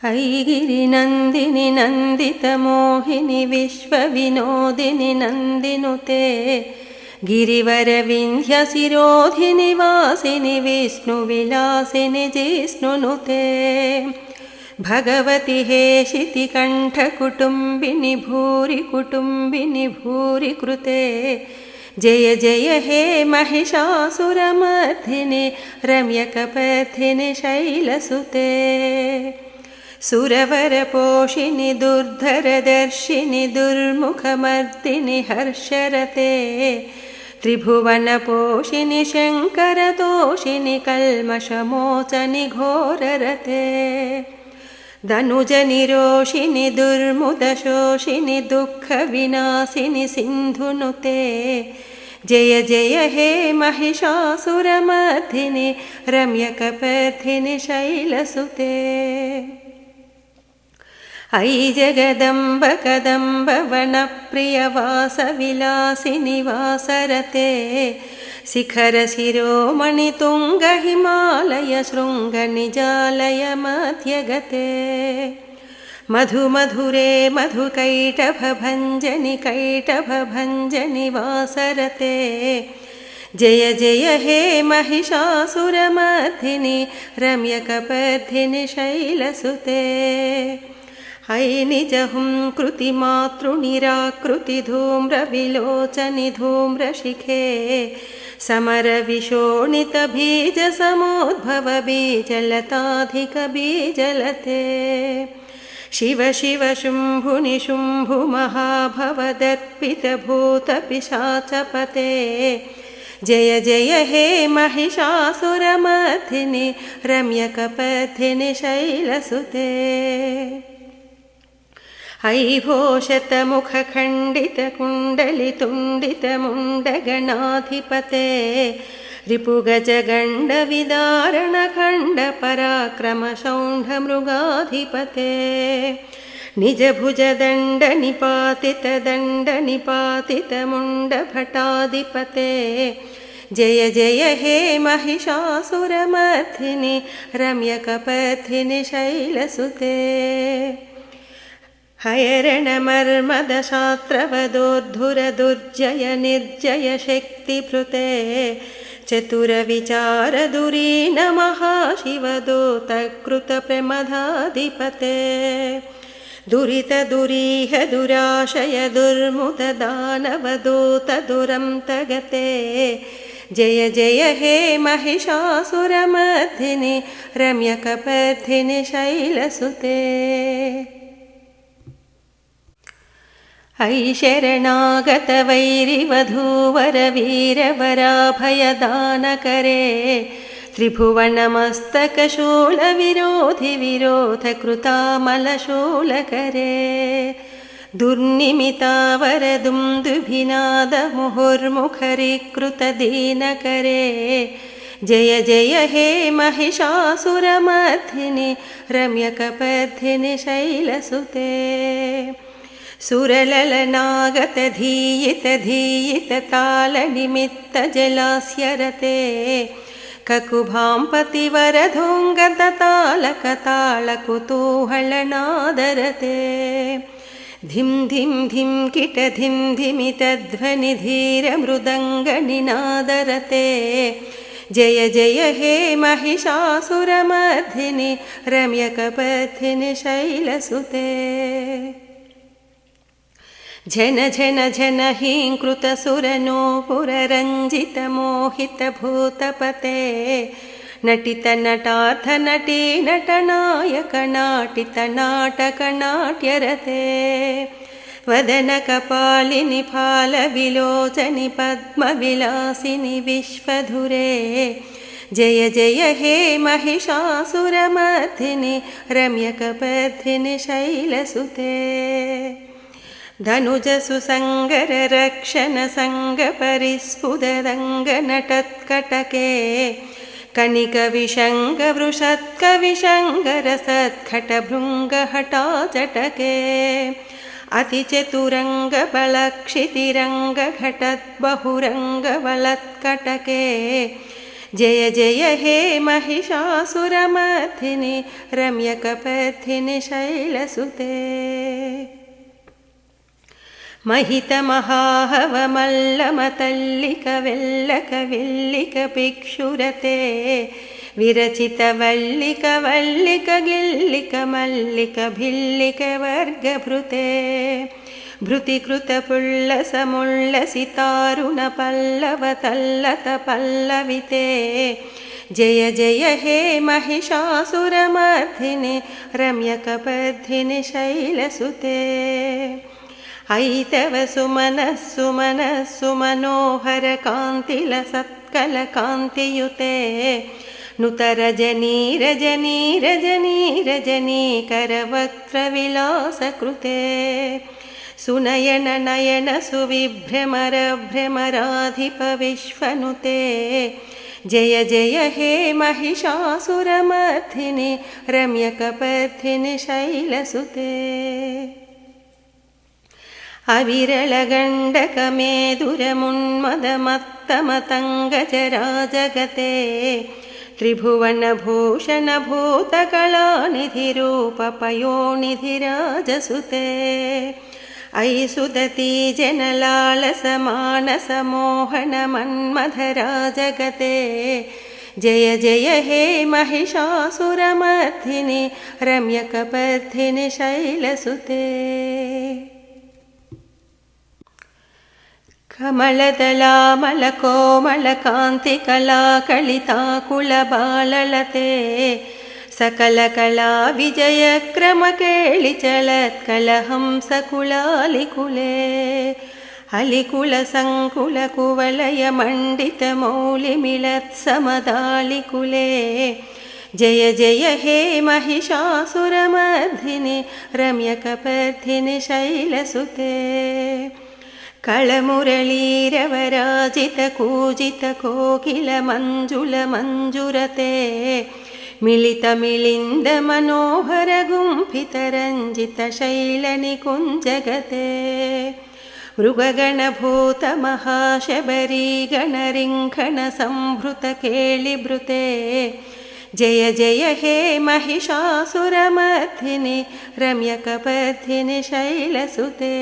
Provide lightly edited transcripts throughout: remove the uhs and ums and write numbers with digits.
ऐगिरिनन्दिनि नन्दितमोहिनि विश्वविनोदिनि नन्दिनुते गिरिवरविन्ध्यशिरोधिनि वासिनि विष्णुविलासिनि जिष्णुनुते भगवति हेशितिकण्ठकुटुम्बिनि भूरि कुटुम्बिनि भूरि कृते जय जय हे महिषासुरमर्दिनि रम्यकपर्दिनि शैलसुते सुरवरपोषिनि दुर्धरदर्शिनि दुर्मुखमर्दिनि हर्षरते त्रिभुवनपोषिनि शङ्करतोषिनि कल्मषमोचनि घोररते धनुजनिरोषिनि दुर्मुदशोषिनि दुःखविनाशिनि सिन्धुनुते जय जय हे महिषासुरमर्दिनि रम्यकपर्दिनि शैलसुते ऐ जगदम्ब कदम्ब वनप्रियवासविलासिनि वासरते शिखरशिरोमणि तुङ्गहिमालय शृङ्गनिजालय मध्यगते मधुमधुरे मधुकैटभभञ्जनि कैटभभञ्जनि वासरते जय जय हे महिषासुरमर्दिनि रम्यकपर्दिनि शैलसुते ऐ निजहुं कृतिमातृनिराकृति धूम्रविलोचनि धूम्रशिखे समरविशोणितबीजसमोद्भव बीजलताधिकबीजलते शिव शिव शुम्भुनि शुम्भुमहाभवदर्पितभूतपिशाचपते जय जय हे महिषासुरमर्दिनि रम्यकपर्दिनि शैलसुते ऐ भोषतमुखखण्डितकुण्डलितुण्डितमुण्डगणाधिपते रिपुगजगण्डविदारणखण्डपराक्रमशौण्ढमृगाधिपते निजभुजदण्डनिपातितदण्डनिपातितमुण्डभटाधिपते जय जय हे महिषासुरमर्दिनि रम्यकपर्दिनि शैलसुते हयरणमर्मदशास्त्रवदोद्धुरदुर्जय निर्जय शक्तिभृते चतुरविचारधुरीन महाशिवदूतकृतप्रमदाधिपते दुरितदुरीह दुराशय दुर्मुददानवदूतदुरन्तगते जय जय हे महिषासुरमर्दिनि रम्यकपर्दिनि शैलसुते ऐ शरणागतवैरिवधूवरवीरवराभयदानकरे त्रिभुवनमस्तकशूलविरोधिविरोधकृतामलशूलकरे दुर्निमितावरदुन्दुभिनादमुहुर्मुखरीकृतदीनकरे जय जय हे महिषासुरमर्दिनि रम्यकपर्दिनि शैलसुते सुरललनागतधीयिततालनिमित्तजलास्यरते ककुभां पतिवरधूङ्गततालकतालकुतूहलनादरते धिं धिं धिं किटधिं धिमितध्वनिधीरमृदङ्गनिनादरते जय जय हे महिषासुरमर्दिनि रम्यकपर्दिनि शैलसुते झन झन झन हीङ्कृतसुरनूपुररञ्जितमोहितभूतपते नटितनटार्थनटी नटनायकनाटितनाटकनाट्यरते वदनकपालिनि फालविलोचनि पद्मविलासिनि विश्वधुरे जय जय हे महिषासुरमर्दिनि रम्यकपर्दिनि शैलसुते धनुजसुसङ्गर रक्षण सङ्गपरिस्फुटरङ्गनटत्कटके कनिकविशङ्गवृषत्कविशङ्गरसत्खटभृङ्गहटाचटके अतिचतुरङ्गबलक्षितिरङ्गघटद्बहुरङ्गवलत्कटके जय जय हे महिषासुरमर्दिनि रम्यकपर्दिनि शैलसुते महितमहाहवमल्लमतल्लिकवेल्लकविल्लिकभिक्षुरते विरचितवल्लिकवल्लिकगिल्लिकमल्लिकभिल्लिकवर्गभृते भृतिकृतपुल्लसमुल्लसितारुणपल्लवतल्लतपल्लविते जय जय हे महिषासुरमर्दिनि रम्यकपर्दिनि शैलसुते ऐतव सुमनः सुमनः सुमनोहरकान्तिलसत्कलकान्तियुते नुतरजनी रजनी रजनी रजनीकरवक्त्रविलासकृते सुनयन नयन सुविभ्रमर भ्रमराधिपविश्वनुते जय जय हे महिषासुरमर्दिनि रम्यकपर्दिनि शैलसुते अविरलगण्डकमेधुरमुन्मदमत्तमतङ्गजराजगते त्रिभुवनभूषणभूतकलानिधिरूपपयोनिधिराजसुते अयि सुदती जनलालसमानसमोहनमन्मथराजगते जय जय हे महिषासुरमर्दिनि रम्यकपर्दिनि शैलसुते कमलदलामलकोमलकान्तिकलाकलिताकुलबाललते सकलकला विजयक्रमकेलिचलत्कलहंसकुलालिकुले अलिकुलसङ्कुलकुवलयमण्डितमौलिमिलत्समदालिकुले जय जय हे महिषासुरमर्दिनि रम्यकपर्दिनि शैलसुते कळमुरलीरवराजितकूजितकोकिलमञ्जुलमञ्जुरते मिलितमिलिन्दमनोहरगुम्फितरञ्जितशैलनिकुञ्जगते मृगगणभूतमहाशबरीगणरिङ्खणसंभृतकेलिभृते जय जय हे महिषासुरमर्दिनि रम्यकपर्दिनि शैलसुते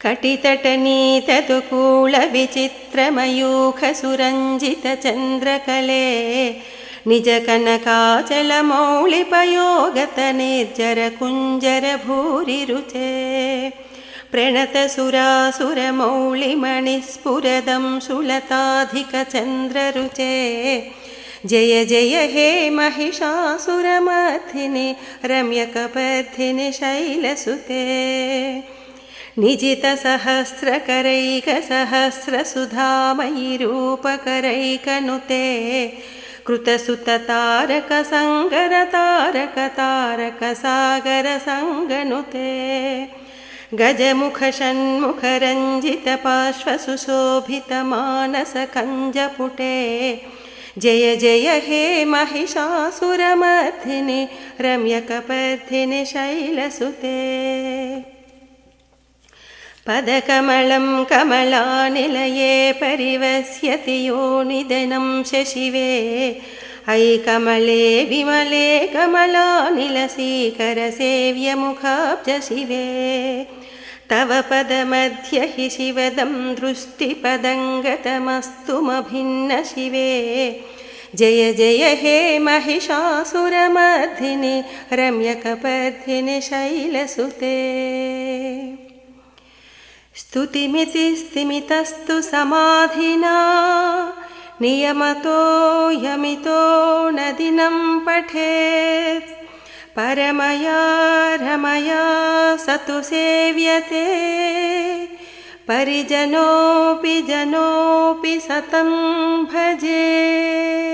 कटितटनीततुकूलविचित्रमयूखसुरञ्जितचन्द्रकले निजकनकाचलमौलिपयोगतनिर्जरकुञ्जरभूरिरुचे प्रणतसुरासुरमौलिमणिस्फुरदं सुलताधिकचन्द्ररुचे जय जय हे महिषासुरमर्दिनि रम्यकपर्दिनि शैलसुते निजितसहस्रकरैकसहस्रसुधामयि रूपकरैकनुते कृतसुततारकसङ्गरतारकतारकसागरसङ्गनुते गजमुखषण्मुखरञ्जितपार्श्वसुशोभितमानसकञ्जपुटे जय जय हे महिषासुरमर्दिनि रम्यकपर्दिनि शैलसुते पदकमलं कमलानिलये परिवस्यति योनिधनं शशिवे अयि कमले विमले कमलानिलसीकरसेव्यमुखाब्जशिवे तव पदमध्य हि शिवदं दृष्टिपदङ्गतमस्तुमभिन्नशिवे जय जय हे महिषासुरमर्दिनि रम्यकपर्दिनि शैलसुते स्तुतिमितिस्तिमितस्तु समाधिना नियमतो यमितो न दिनं पठेत् परमया रमया स तु सेव्यते परिजनोऽपि जनोऽपि सतं भजे।